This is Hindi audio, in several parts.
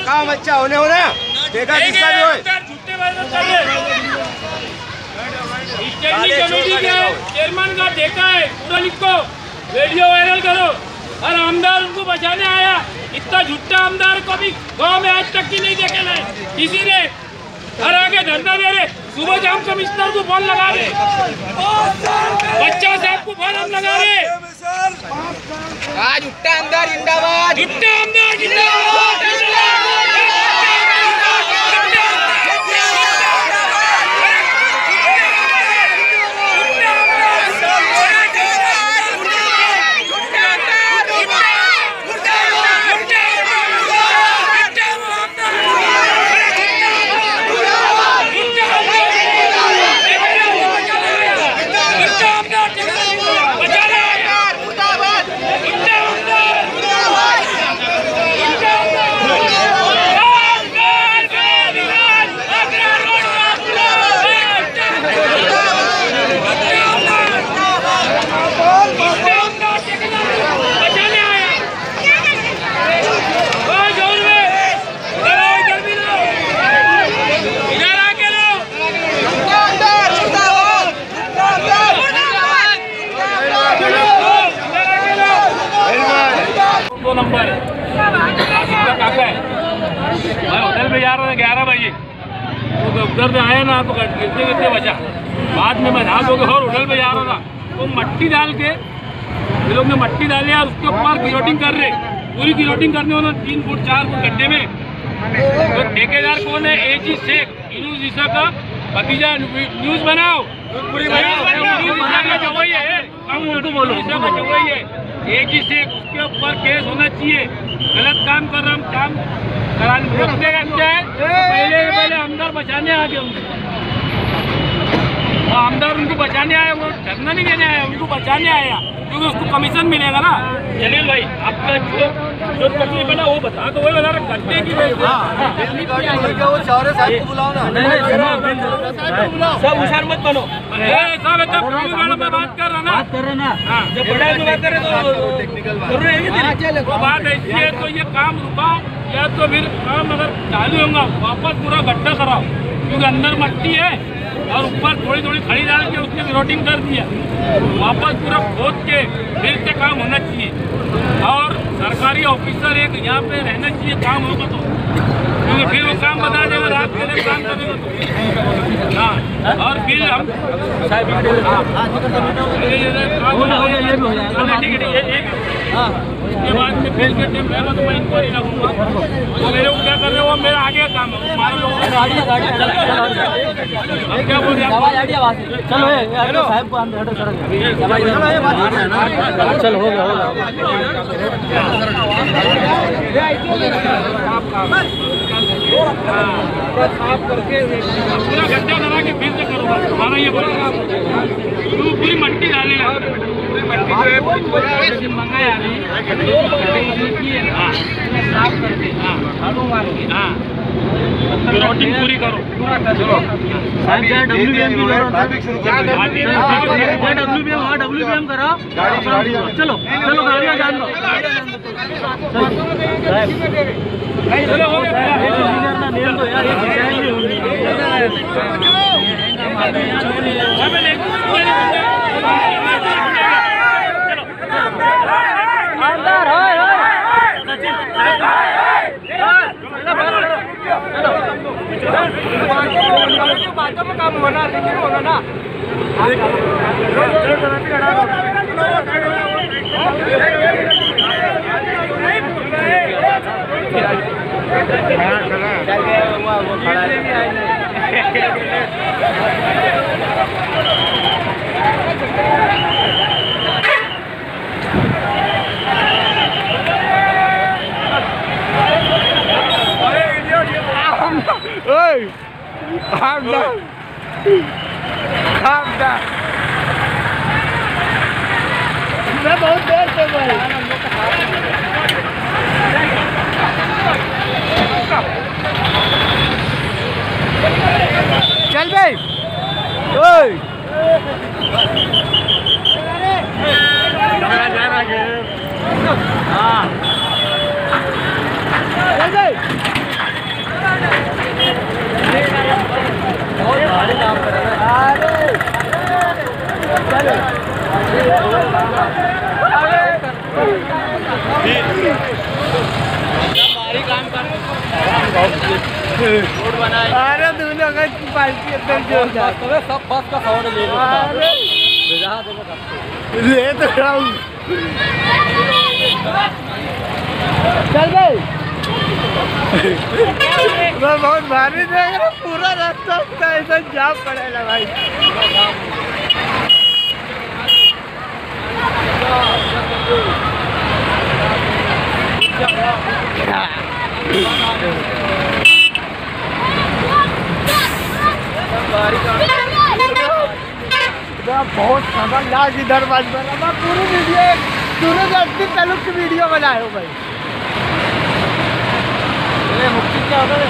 काम अच्छा होने हो ना देखा किसका भी हो। चेयरमैन का देखा है पूरा लिखो, वीडियो वायरल करो। और आमदार उनको बचाने आया, इतना झूठा आमदार को भी गांव में आज तक की नहीं देखे ना किसी ने। घर आके धंधा दे रहे, सुबह शाम कमिश्नर को फोन लगा रहे, बच्चा साहब को फोन हम लगा रहे। आज झूठा आमदार जिंदाबाद, झूठा आमदार जिंदाबाद। नंबर काका है, मैं होटल पे जा रहा था 11 बजे, तो उधर से आया ना तो गिरते गिरते बचा। बाद में मैं नहा धो के और होटल पे जा रहा था, तो मट्टी डाल के ये लोग ने मट्टी डाली और उसके ऊपर गिलोटिंग कर रहे, पूरी गिलोटिंग करने वाला 3 फुट 4 फुट गड्ढे में। तो ठेकेदार कौन है? एजी शेख, यूनुस ईसा का भतीजा। न्यूज बनाओ, वही है, वही है एजी शेख, उसके ऊपर केस होना चाहिए। गलत काम कर रहा, हम काम कराने रोकने का क्या है? पहले आमदार बचाने आ गए, वो आमदार उनको बचाने आया, वो धरना नहीं देने आया, उनको बचाने आया, क्योंकि उसको कमीशन मिलेगा ना। जलील भाई आपका जो तकलीफ है ना वो बता, तो वही बता रहे करते की सब होशियार मत बनो, सब बात कर रहा ना, जब बड़ा बात करे तो बात ऐसी है। तो ये काम रुकाओ या तो फिर काम अगर चालू होगा वापस पूरा गड्ढा कराओ, क्योंकि अंदर मट्टी है और ऊपर थोड़ी थोड़ी खड़ी डाल के उसने ग्रोटिंग कर दिया। वापस पूरा खोद के फिर से काम होना चाहिए, और सरकारी ऑफिसर एक यहाँ पे रहना चाहिए, काम होगा तो, क्योंकि फिर वो काम बता देगा, रात के लिए काम करेगा तो। हाँ, और फिर हम ठीक है, उसके बाद में फेल के टाइम रहेगा तो मैं इंक्वायरी रखूँगा। तो मेरे को क्या कर रहे हो, मेरा आगे काम है, हमारे लोग क्या बोल रहे हैं? चलो साहब को चलो हो गया साफ करके पूरा गड्ढा करा के फिर से करूँगा। हमारा ये बोला पूरी मट्टी डालेगा, मंगाया साफ करके ग्राउंडिंग पूरी करो। WBM करो, चलो चलो गाड़ियाँ जान लो, चलो हो गया बातों में काम होना ना। Calm down. Calm down. मैं बहुत देर से भाई। चल भाई। ओए। हाँ। चल भाई। रोड बनाए। अरे तुम लोग की पार्टी अंदर जो सब बस का साउंड ले लो। ले तो रहा हूँ। चल भाई मैं बहुत भारी देख रहा हूँ, पूरा रास्ता ऐसा जाम पड़ेगा भाई। बहुत खतरनाक इधर बज बना पूरी वीडियो सूरज अस्ती तालुक की वीडियो बनाए हो भाई। मुक्ति क्या होता है?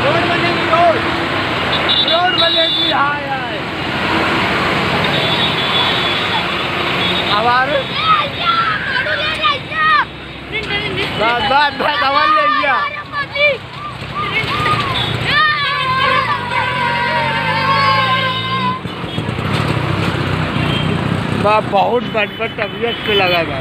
रोड बनेगी, रोड बनेगी। हाँ यार आवाज बस आवाज ले लिया। बहुत बट तबीयत पे लगा था।